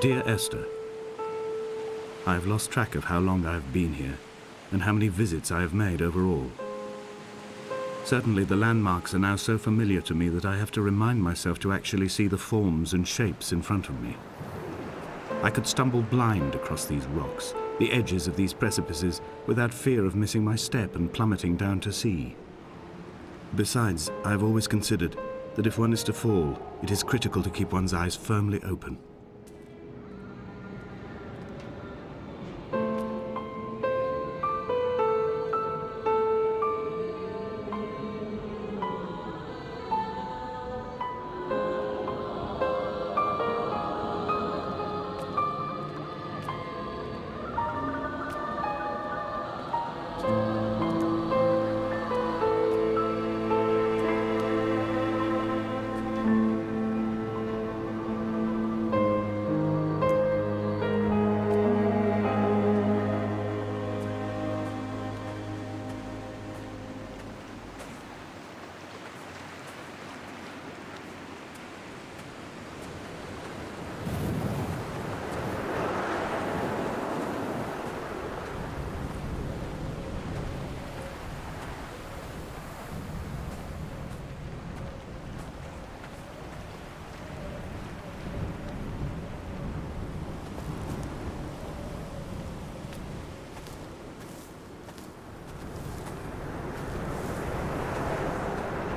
Dear Esther, I have lost track of how long I have been here and how many visits I have made overall. Certainly the landmarks are now so familiar to me that I have to remind myself to actually see the forms and shapes in front of me. I could stumble blind across these rocks, the edges of these precipices, without fear of missing my step and plummeting down to sea. Besides, I have always considered that if one is to fall, it is critical to keep one's eyes firmly open.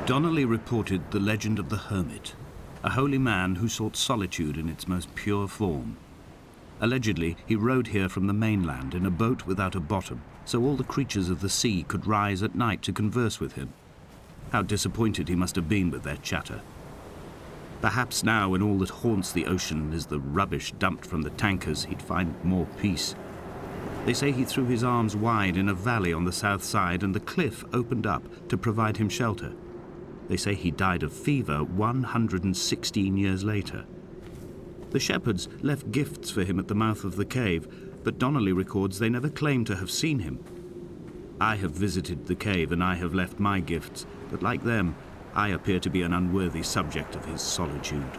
Donnelly reported the legend of the hermit, a holy man who sought solitude in its most pure form. Allegedly, he rode here from the mainland in a boat without a bottom, so all the creatures of the sea could rise at night to converse with him. How disappointed he must have been with their chatter. Perhaps now, when all that haunts the ocean is the rubbish dumped from the tankers, he'd find more peace. They say he threw his arms wide in a valley on the south side, and the cliff opened up to provide him shelter. They say he died of fever 116 years later. The shepherds left gifts for him at the mouth of the cave, but Donnelly records they never claimed to have seen him. I have visited the cave and I have left my gifts, but like them, I appear to be an unworthy subject of his solitude.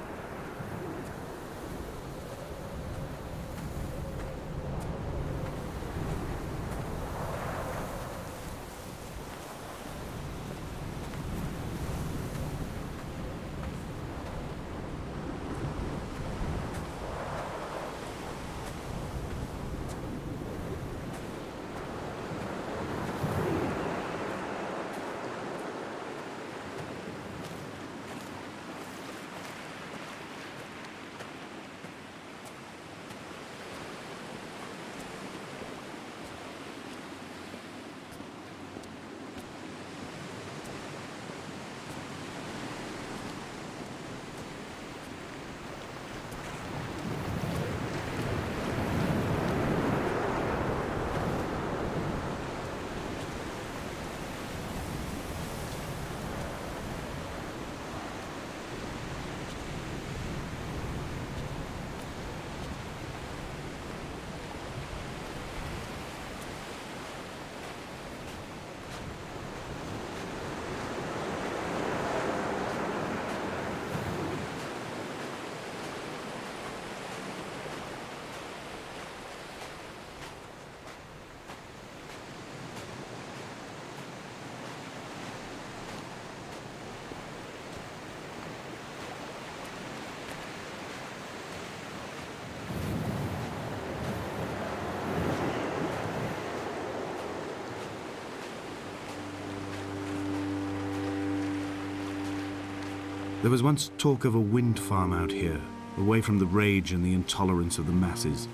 There was once talk of a wind farm out here, away from the rage and the intolerance of the masses.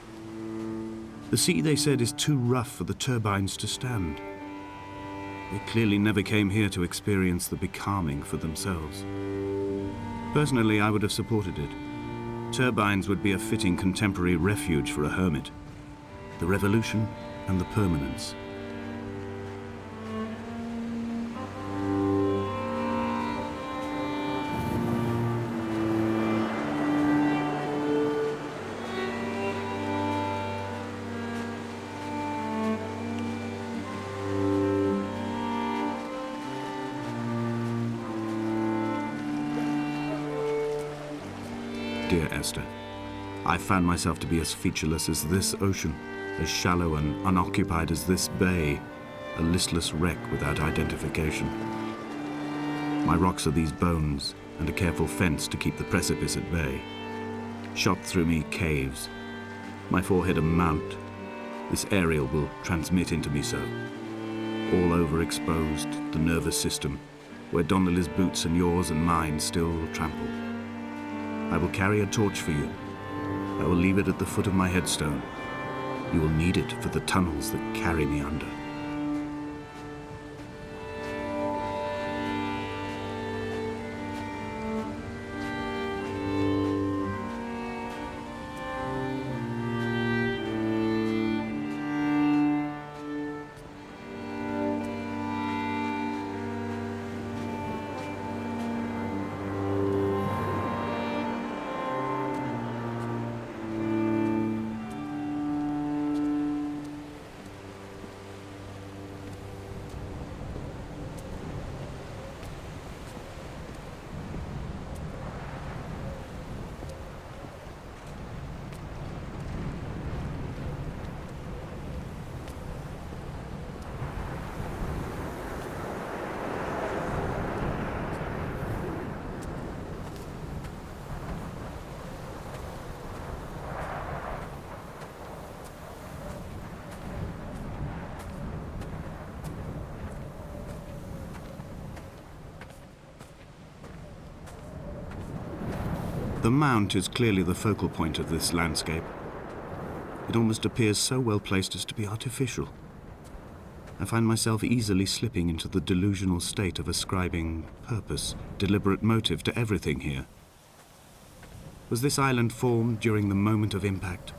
The sea, they said, is too rough for the turbines to stand. They clearly never came here to experience the becalming for themselves. Personally, I would have supported it. Turbines would be a fitting contemporary refuge for a hermit. The revolution and the permanence. Dear Esther, I found myself to be as featureless as this ocean, as shallow and unoccupied as this bay, a listless wreck without identification. My rocks are these bones, and a careful fence to keep the precipice at bay. Shot through me caves, my forehead a mount. This aerial will transmit into me so. All overexposed, the nervous system, where Donnelly's boots and yours and mine still trample. I will carry a torch for you. I will leave it at the foot of my headstone. You will need it for the tunnels that carry me under. The mount is clearly the focal point of this landscape. It almost appears so well placed as to be artificial. I find myself easily slipping into the delusional state of ascribing purpose, deliberate motive to everything here. Was this island formed during the moment of impact?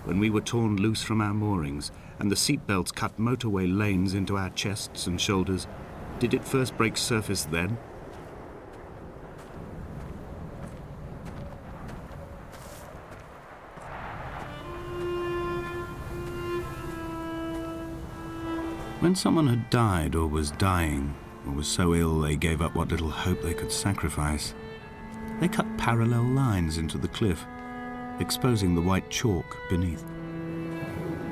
When we were torn loose from our moorings and the seatbelts cut motorway lanes into our chests and shoulders, did it first break surface then? When someone had died or was dying, or was so ill they gave up what little hope they could sacrifice, they cut parallel lines into the cliff, exposing the white chalk beneath.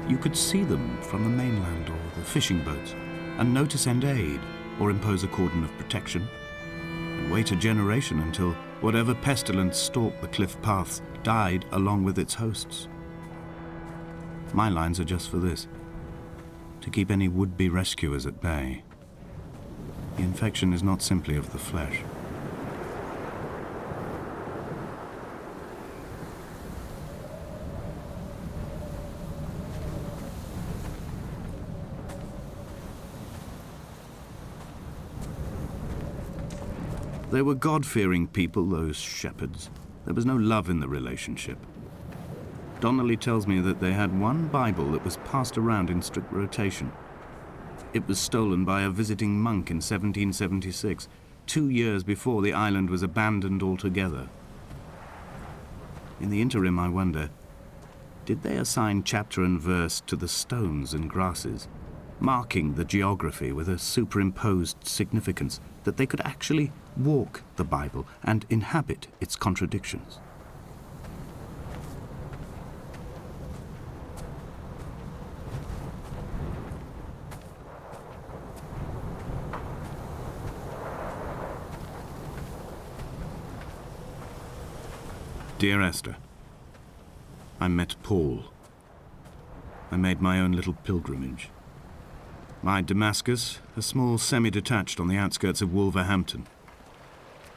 You could see them from the mainland or the fishing boats, and notice and aid, or impose a cordon of protection, and wait a generation until whatever pestilence stalked the cliff paths died along with its hosts. My lines are just for this: to keep any would-be rescuers at bay. The infection is not simply of the flesh. They were God-fearing people, those shepherds. There was no love in the relationship. Donnelly tells me that they had one Bible that was passed around in strict rotation. It was stolen by a visiting monk in 1776, 2 years before the island was abandoned altogether. In the interim, I wonder, did they assign chapter and verse to the stones and grasses, marking the geography with a superimposed significance that they could actually walk the Bible and inhabit its contradictions? Dear Esther, I met Paul. I made my own little pilgrimage. My Damascus, a small semi-detached on the outskirts of Wolverhampton.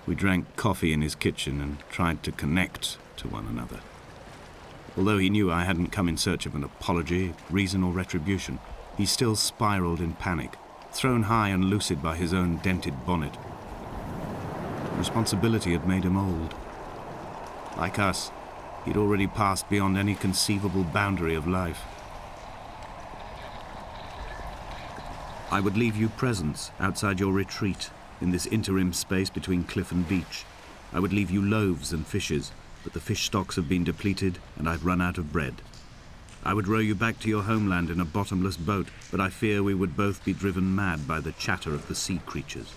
We drank coffee in his kitchen and tried to connect to one another. Although he knew I hadn't come in search of an apology, reason or retribution, he still spiraled in panic, thrown high and lucid by his own dented bonnet. Responsibility had made him old. Like us, he'd already passed beyond any conceivable boundary of life. I would leave you presents outside your retreat in this interim space between cliff and beach. I would leave you loaves and fishes, but the fish stocks have been depleted and I've run out of bread. I would row you back to your homeland in a bottomless boat, but I fear we would both be driven mad by the chatter of the sea creatures.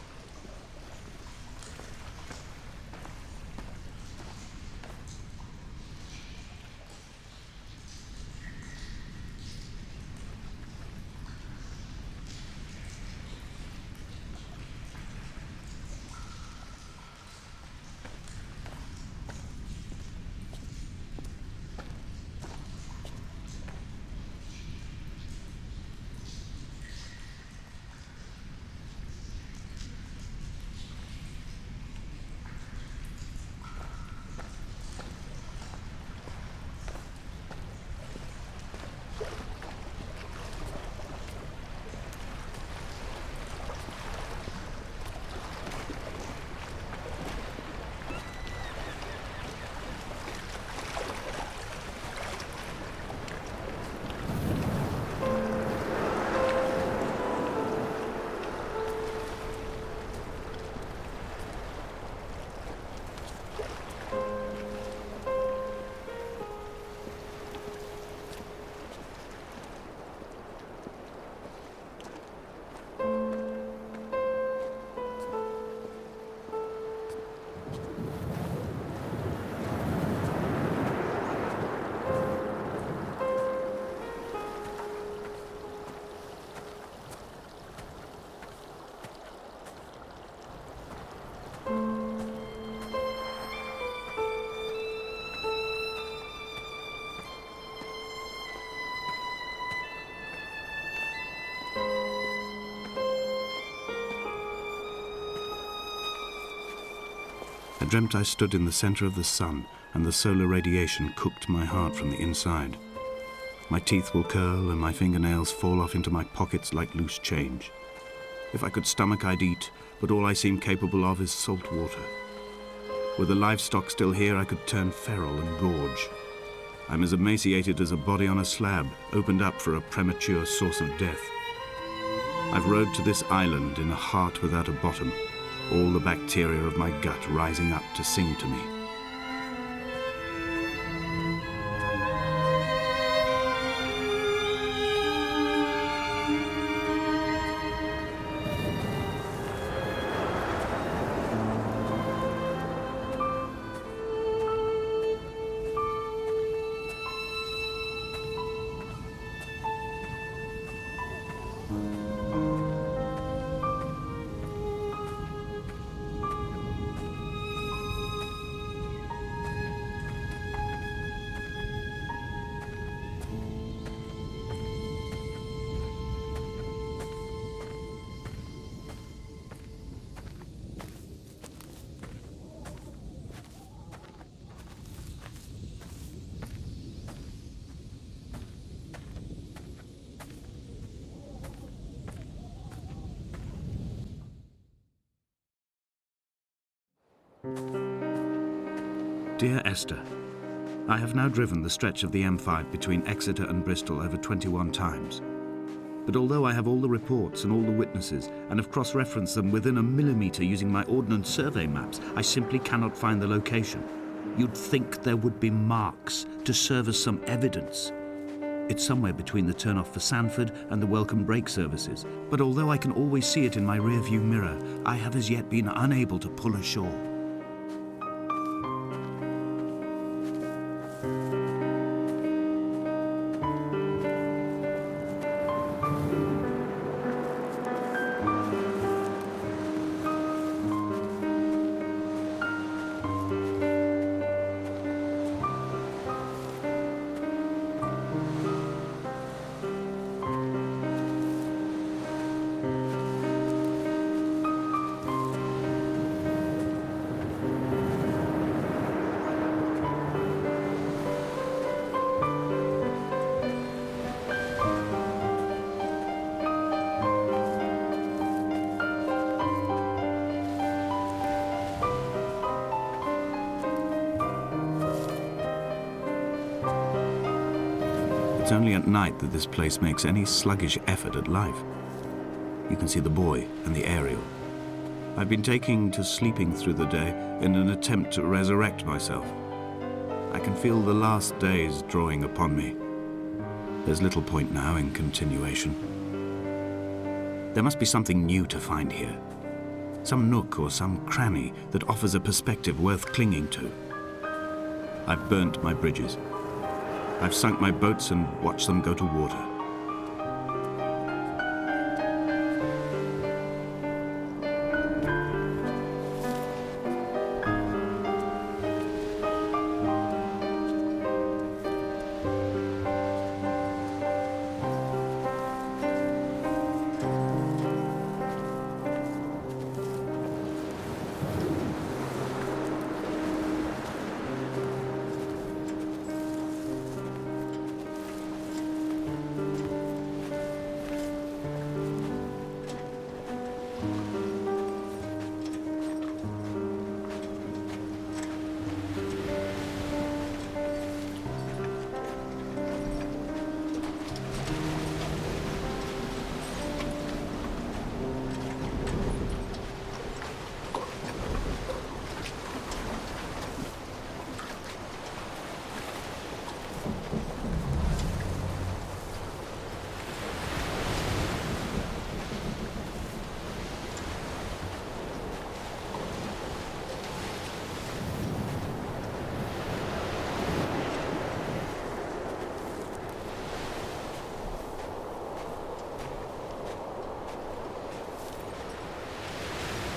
I dreamt I stood in the center of the sun, and the solar radiation cooked my heart from the inside. My teeth will curl and my fingernails fall off into my pockets like loose change. If I could stomach, I'd eat, but all I seem capable of is salt water. Were the livestock still here, I could turn feral and gorge. I'm as emaciated as a body on a slab, opened up for a premature source of death. I've rowed to this island in a heart without a bottom, all the bacteria of my gut rising up to sing to me. Dear Esther, I have now driven the stretch of the M5 between Exeter and Bristol over 21 times. But although I have all the reports and all the witnesses and have cross-referenced them within a millimetre using my Ordnance Survey maps, I simply cannot find the location. You'd think there would be marks to serve as some evidence. It's somewhere between the turn-off for Sanford and the welcome brake services, but although I can always see it in my rear-view mirror, I have as yet been unable to pull ashore. It's only at night that this place makes any sluggish effort at life. You can see the buoy and the aerial. I've been taking to sleeping through the day in an attempt to resurrect myself. I can feel the last days drawing upon me. There's little point now in continuation. There must be something new to find here. Some nook or some cranny that offers a perspective worth clinging to. I've burnt my bridges. I've sunk my boats and watched them go to water.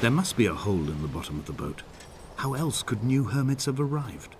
There must be a hole in the bottom of the boat. How else could new hermits have arrived?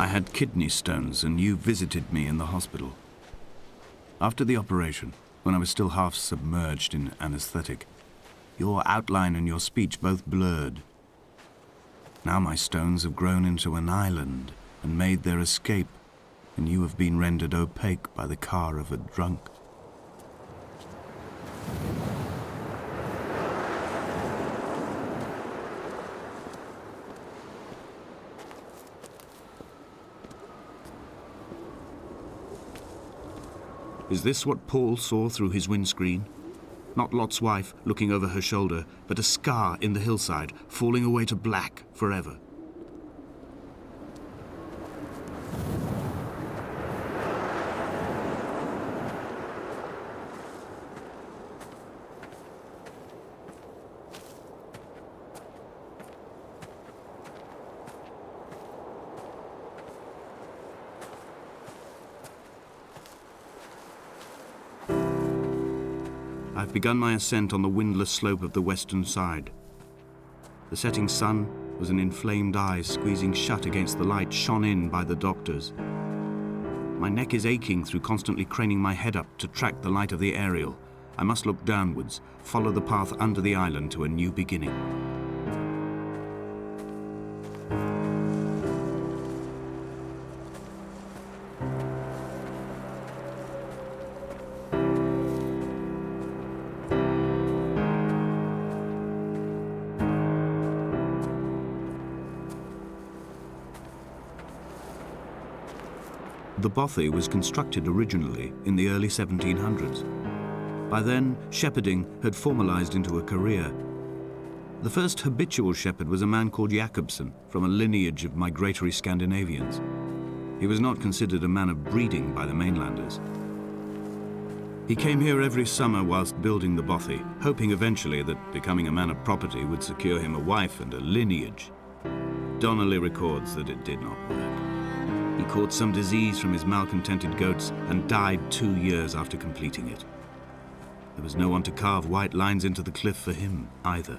I had kidney stones and you visited me in the hospital. After the operation, when I was still half submerged in anesthetic, your outline and your speech both blurred. Now my stones have grown into an island and made their escape, and you have been rendered opaque by the car of a drunk. Is this what Paul saw through his windscreen? Not Lot's wife looking over her shoulder, but a scar in the hillside, falling away to black forever. I've begun my ascent on the windless slope of the western side. The setting sun was an inflamed eye squeezing shut against the light shone in by the doctors. My neck is aching through constantly craning my head up to track the light of the aerial. I must look downwards, follow the path under the island to a new beginning. The bothy was constructed originally in the early 1700s. By then, shepherding had formalized into a career. The first habitual shepherd was a man called Jakobsen, from a lineage of migratory Scandinavians. He was not considered a man of breeding by the mainlanders. He came here every summer whilst building the bothy, hoping eventually that becoming a man of property would secure him a wife and a lineage. Donnelly records that it did not work. He caught some disease from his malcontented goats and died 2 years after completing it. There was no one to carve white lines into the cliff for him either.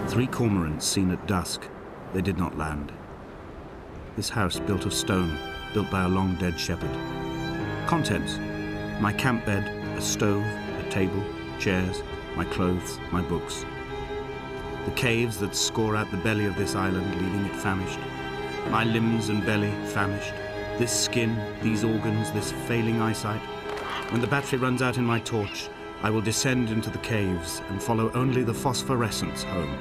Three cormorants seen at dusk. They did not land. This house built of stone, built by a long-dead shepherd. Contents: my camp bed, a stove, a table, chairs, my clothes, my books. The caves that score out the belly of this island, leaving it famished. My limbs and belly famished. This skin, these organs, this failing eyesight. When the battery runs out in my torch, I will descend into the caves and follow only the phosphorescence home.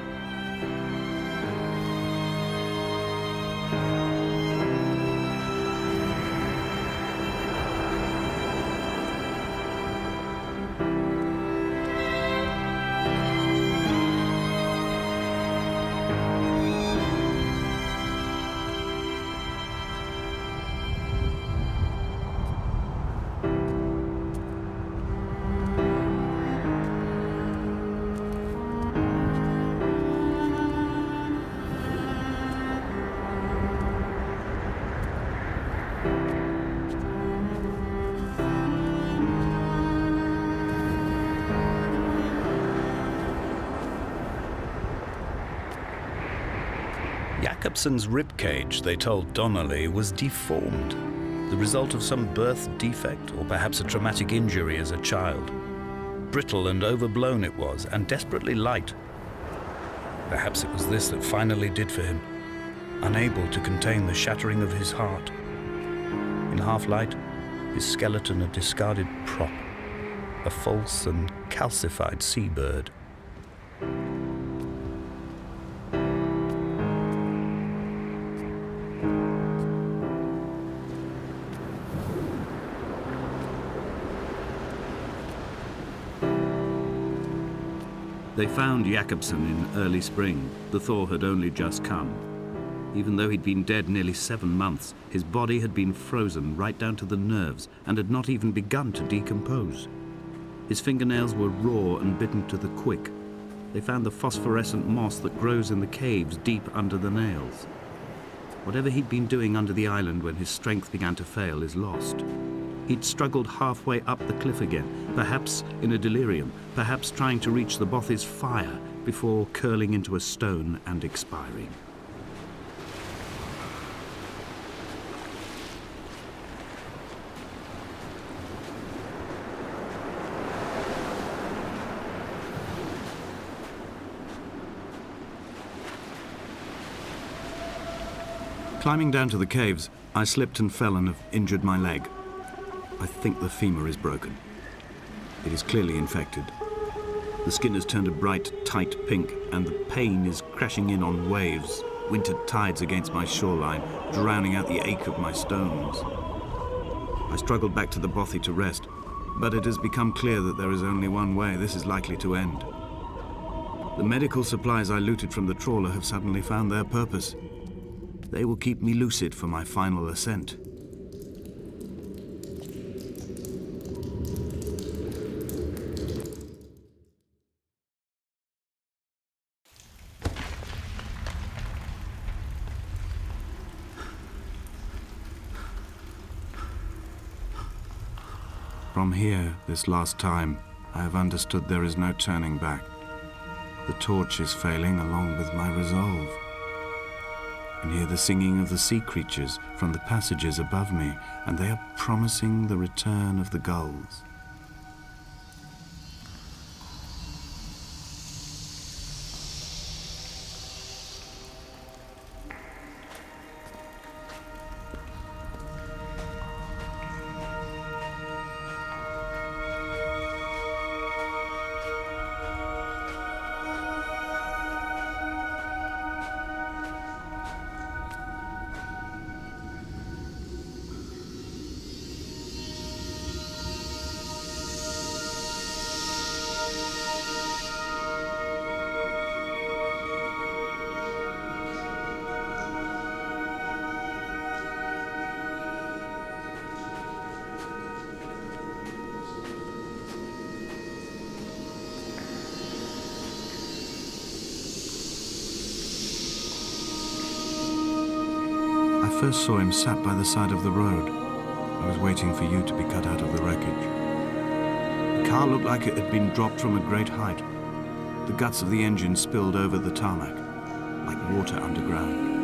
Jakobsen's ribcage, they told Donnelly, was deformed, the result of some birth defect or perhaps a traumatic injury as a child. Brittle and overblown it was, and desperately light. Perhaps it was this that finally did for him, unable to contain the shattering of his heart. In half-light, his skeleton a discarded prop, a false and calcified seabird. They found Jakobsen in early spring. The thaw had only just come. Even though he'd been dead nearly 7 months, his body had been frozen right down to the nerves and had not even begun to decompose. His fingernails were raw and bitten to the quick. They found the phosphorescent moss that grows in the caves deep under the nails. Whatever he'd been doing under the island when his strength began to fail is lost. He'd struggled halfway up the cliff again, perhaps in a delirium, perhaps trying to reach the bothy's fire before curling into a stone and expiring. Climbing down to the caves, I slipped and fell and have injured my leg. I think the femur is broken. It is clearly infected. The skin has turned a bright, tight pink, and the pain is crashing in on waves, winter tides against my shoreline, drowning out the ache of my stones. I struggled back to the bothy to rest, but it has become clear that there is only one way this is likely to end. The medical supplies I looted from the trawler have suddenly found their purpose. They will keep me lucid for my final ascent. From here, this last time, I have understood there is no turning back. The torch is failing along with my resolve. And hear the singing of the sea creatures from the passages above me, and they are promising the return of the gulls. I first saw him sat by the side of the road. I was waiting for you to be cut out of the wreckage. The car looked like it had been dropped from a great height. The guts of the engine spilled over the tarmac, like water underground.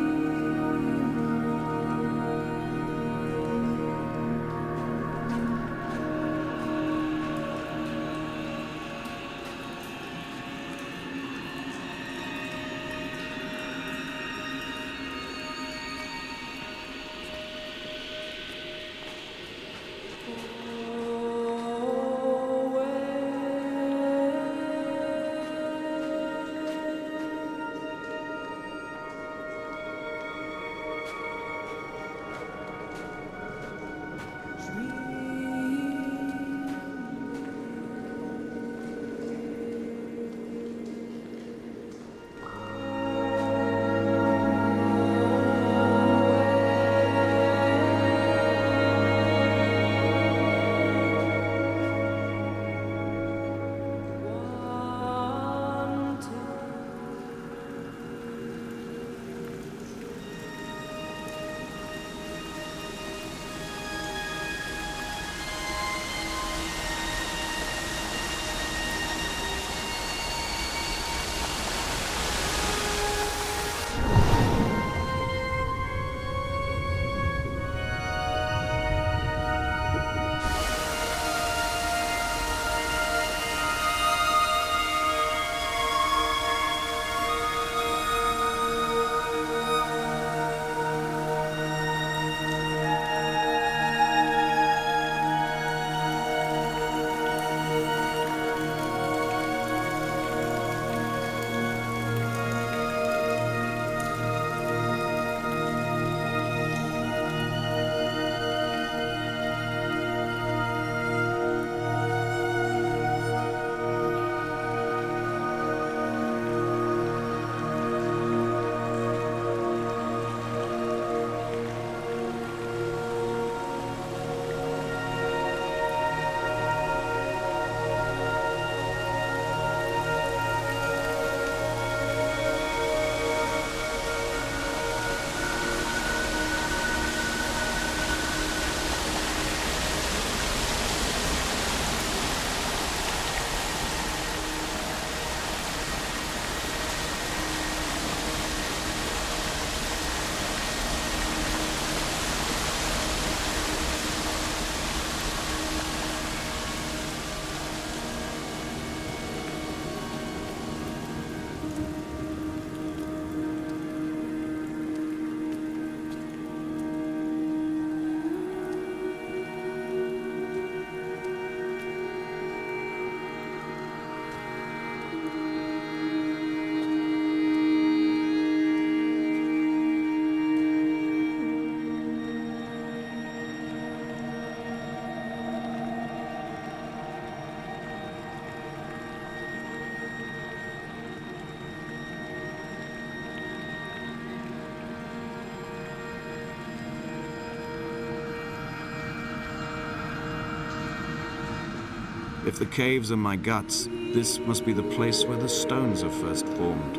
If the caves are my guts, this must be the place where the stones are first formed.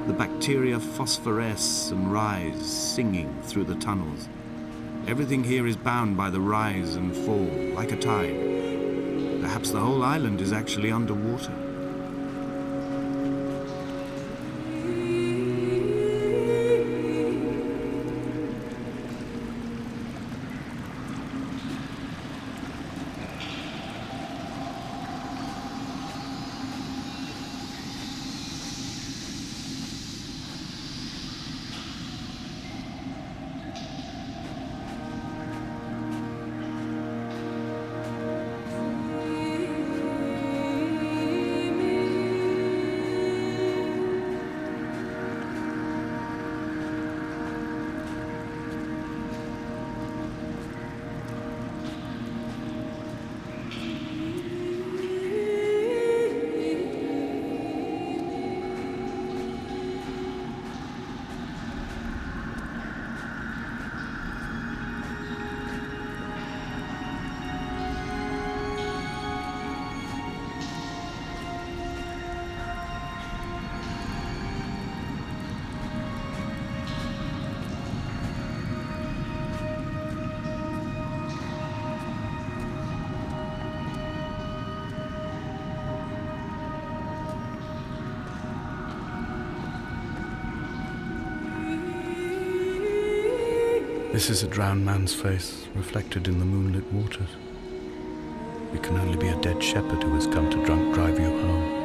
The bacteria phosphoresce and rise, singing through the tunnels. Everything here is bound by the rise and fall, like a tide. Perhaps the whole island is actually underwater. This is a drowned man's face, reflected in the moonlit waters. It can only be a dead shepherd who has come to drunk drive you home.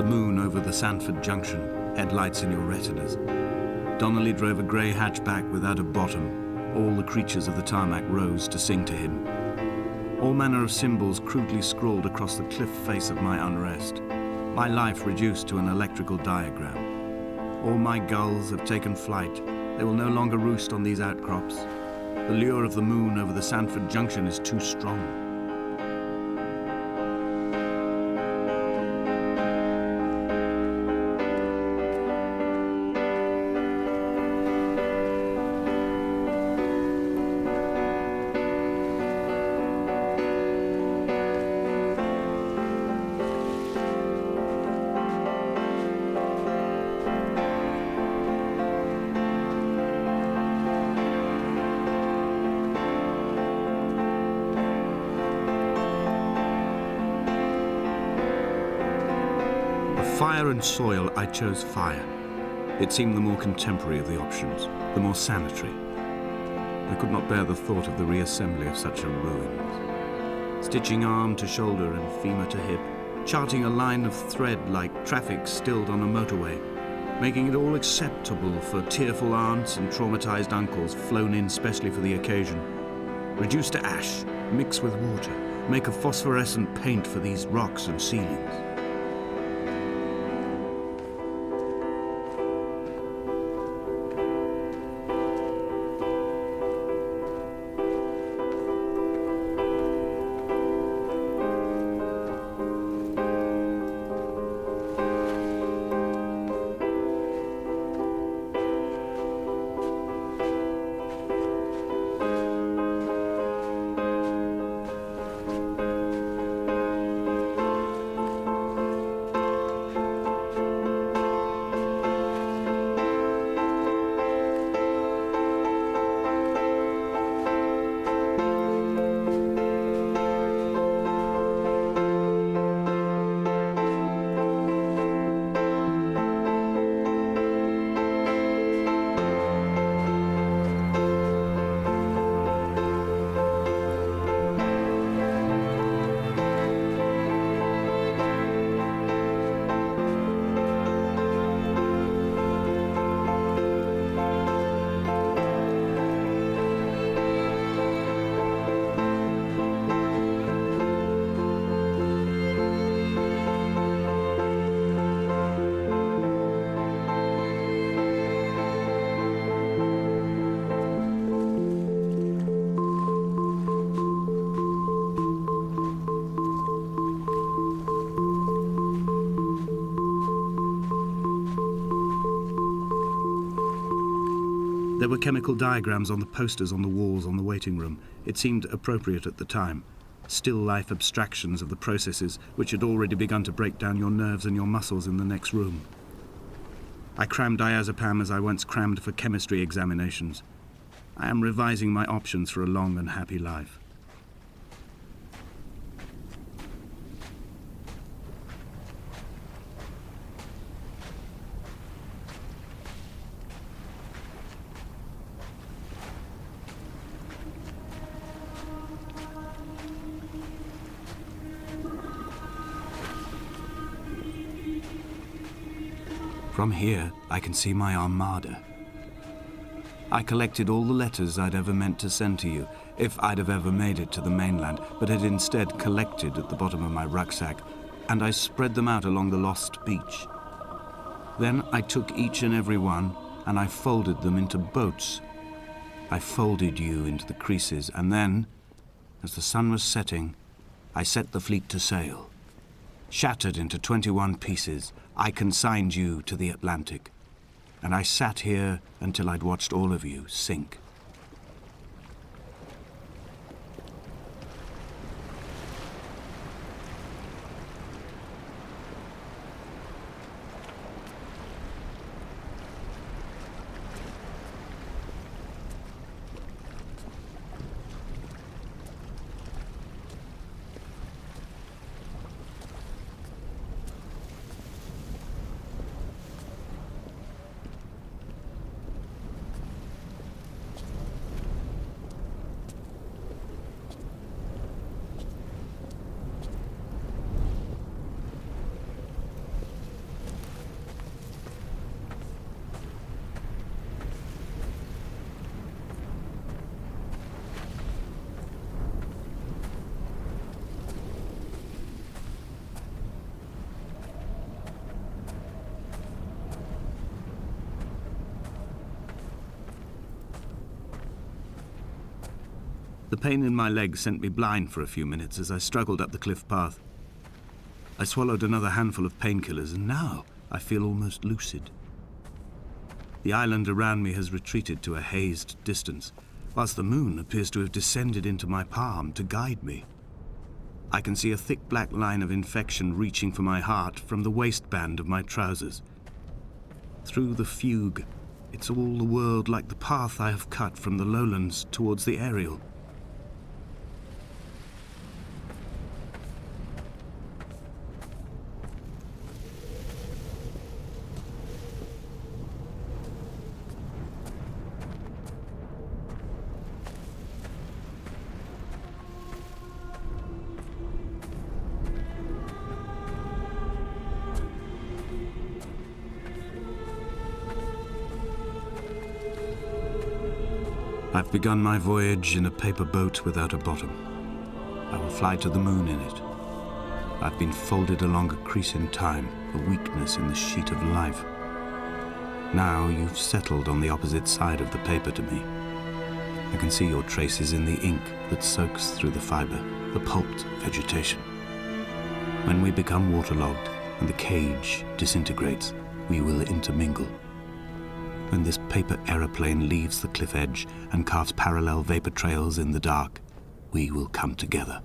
the moon over the Sanford Junction, headlights in your retinas. Donnelly drove a grey hatchback without a bottom. All the creatures of the tarmac rose to sing to him. All manner of symbols crudely scrawled across the cliff face of my unrest. My life reduced to an electrical diagram. All my gulls have taken flight. They will no longer roost on these outcrops. The lure of the moon over the Sanford Junction is too strong. Fire and soil, I chose fire. It seemed the more contemporary of the options, the more sanitary. I could not bear the thought of the reassembly of such a ruins. Stitching arm to shoulder and femur to hip, charting a line of thread like traffic stilled on a motorway, making it all acceptable for tearful aunts and traumatized uncles flown in specially for the occasion. Reduce to ash, mix with water, make a phosphorescent paint for these rocks and ceilings. There were chemical diagrams on the posters on the walls on the waiting room. It seemed appropriate at the time. Still life abstractions of the processes which had already begun to break down your nerves and your muscles in the next room. I crammed diazepam as I once crammed for chemistry examinations. I am revising my options for a long and happy life. From here, I can see my armada. I collected all the letters I'd ever meant to send to you, if I'd have ever made it to the mainland, but had instead collected at the bottom of my rucksack, and I spread them out along the lost beach. Then I took each and every one, and I folded them into boats. I folded you into the creases, and then, as the sun was setting, I set the fleet to sail. Shattered into 21 pieces, I consigned you to the Atlantic, and I sat here until I'd watched all of you sink. The pain in my leg sent me blind for a few minutes as I struggled up the cliff path. I swallowed another handful of painkillers, and now I feel almost lucid. The island around me has retreated to a hazed distance, whilst the moon appears to have descended into my palm to guide me. I can see a thick black line of infection reaching for my heart from the waistband of my trousers. Through the fugue, it's all the world like the path I have cut from the lowlands towards the aerial. I've begun my voyage in a paper boat without a bottom. I will fly to the moon in it. I've been folded along a crease in time, a weakness in the sheet of life. Now you've settled on the opposite side of the paper to me. I can see your traces in the ink that soaks through the fiber, the pulped vegetation. When we become waterlogged and the cage disintegrates, we will intermingle. When this paper aeroplane leaves the cliff edge and carves parallel vapor trails in the dark, we will come together.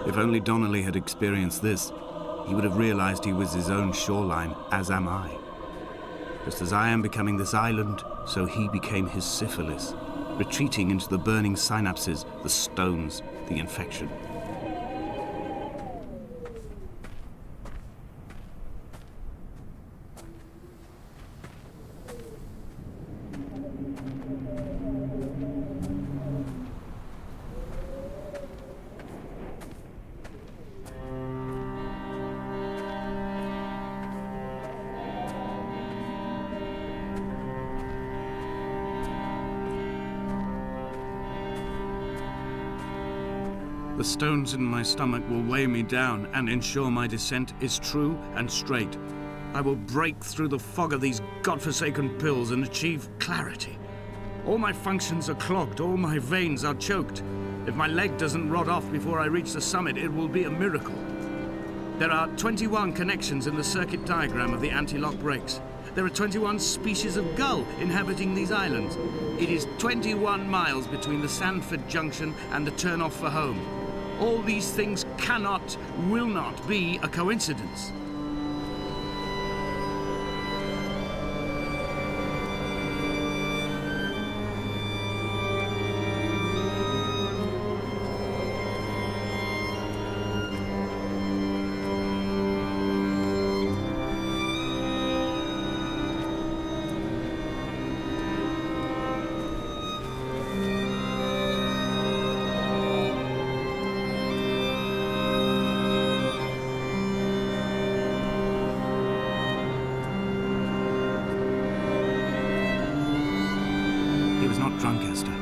If only Donnelly had experienced this, he would have realized he was his own shoreline, as am I. Just as I am becoming this island, so he became his syphilis, retreating into the burning synapses, the stones, the infection. The stones in my stomach will weigh me down and ensure my descent is true and straight. I will break through the fog of these godforsaken pills and achieve clarity. All my functions are clogged, all my veins are choked. If my leg doesn't rot off before I reach the summit, it will be a miracle. There are 21 connections in the circuit diagram of the anti-lock brakes. There are 21 species of gull inhabiting these islands. It is 21 miles between the Sandford Junction and the turn-off for home. All these things cannot, will not be a coincidence. Drunk, Esther.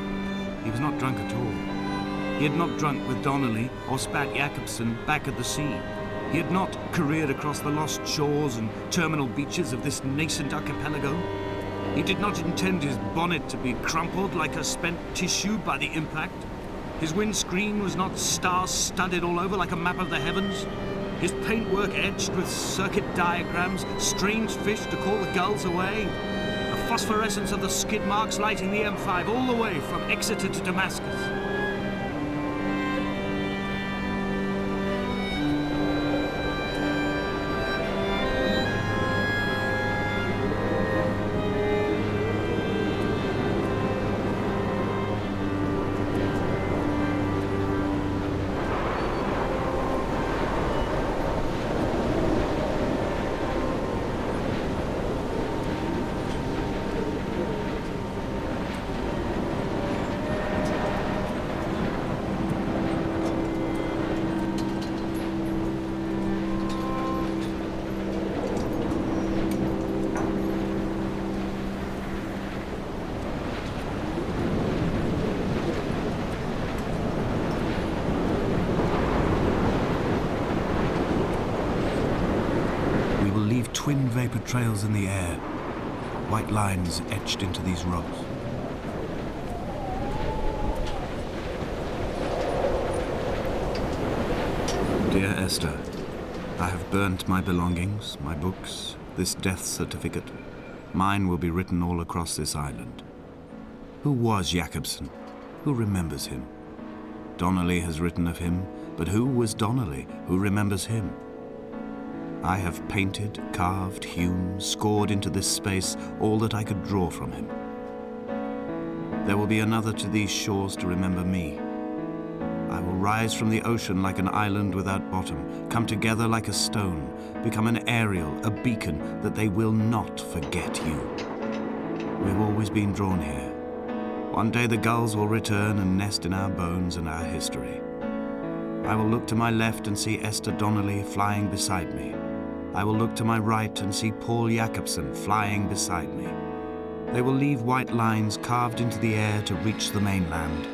He was not drunk at all. He had not drunk with Donnelly or Spat Jacobson back at the sea. He had not careered across the lost shores and terminal beaches of this nascent archipelago. He did not intend his bonnet to be crumpled like a spent tissue by the impact. His windscreen was not star-studded all over like a map of the heavens. His paintwork etched with circuit diagrams, strange fish to call the gulls away. Phosphorescence of the skid marks lighting the M5 all the way from Exeter to Damascus. twin vapor trails in the air, white lines etched into these rocks. Dear Esther, I have burnt my belongings, my books, this death certificate. Mine will be written all across this island. Who was Jakobsen? Who remembers him? Donnelly has written of him, but who was Donnelly? Who remembers him? I have painted, carved, hewn, scored into this space all that I could draw from him. There will be another to these shores to remember me. I will rise from the ocean like an island without bottom, come together like a stone, become an aerial, a beacon that they will not forget you. We've always been drawn here. One day the gulls will return and nest in our bones and our history. I will look to my left and see Esther Donnelly flying beside me. I will look to my right and see Paul Jakobsen flying beside me. They will leave white lines carved into the air to reach the mainland,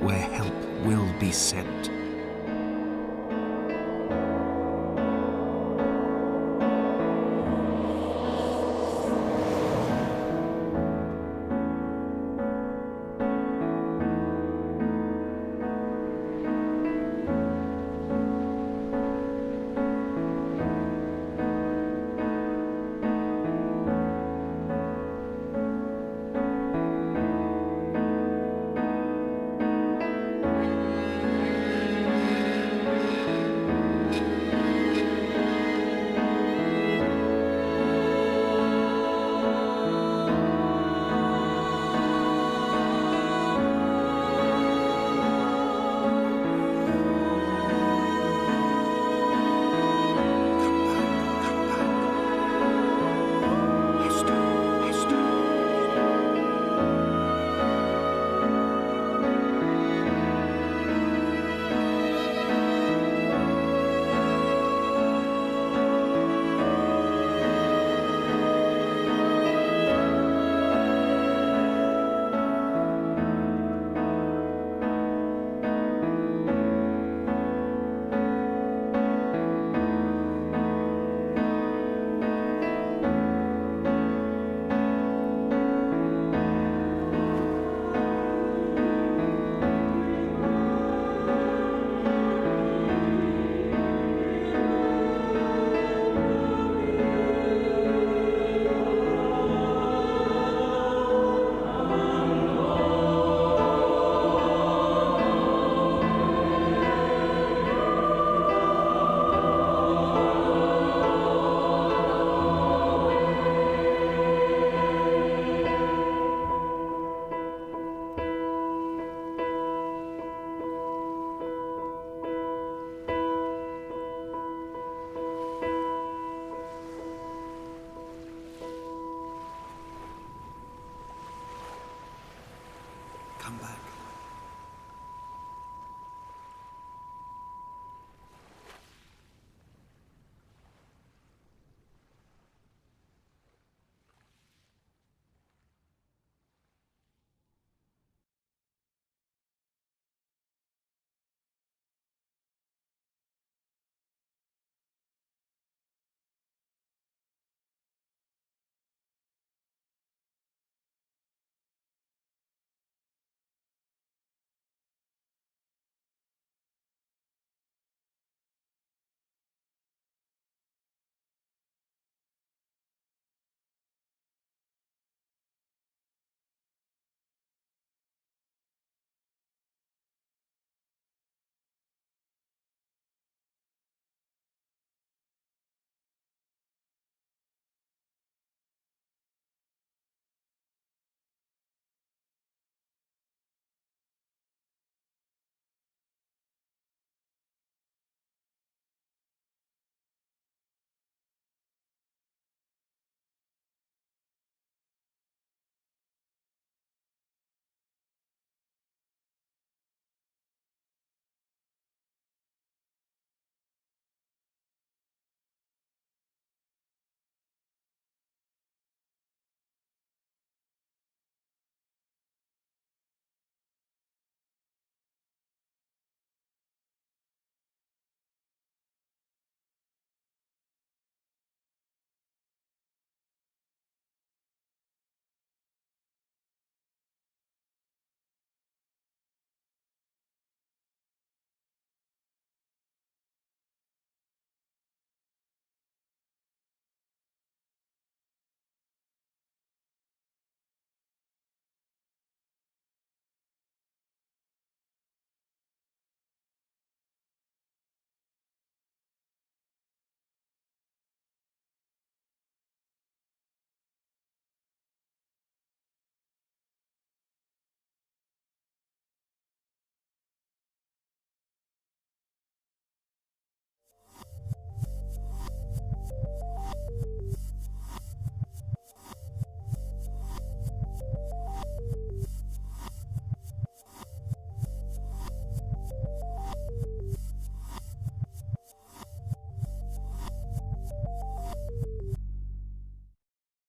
where help will be sent.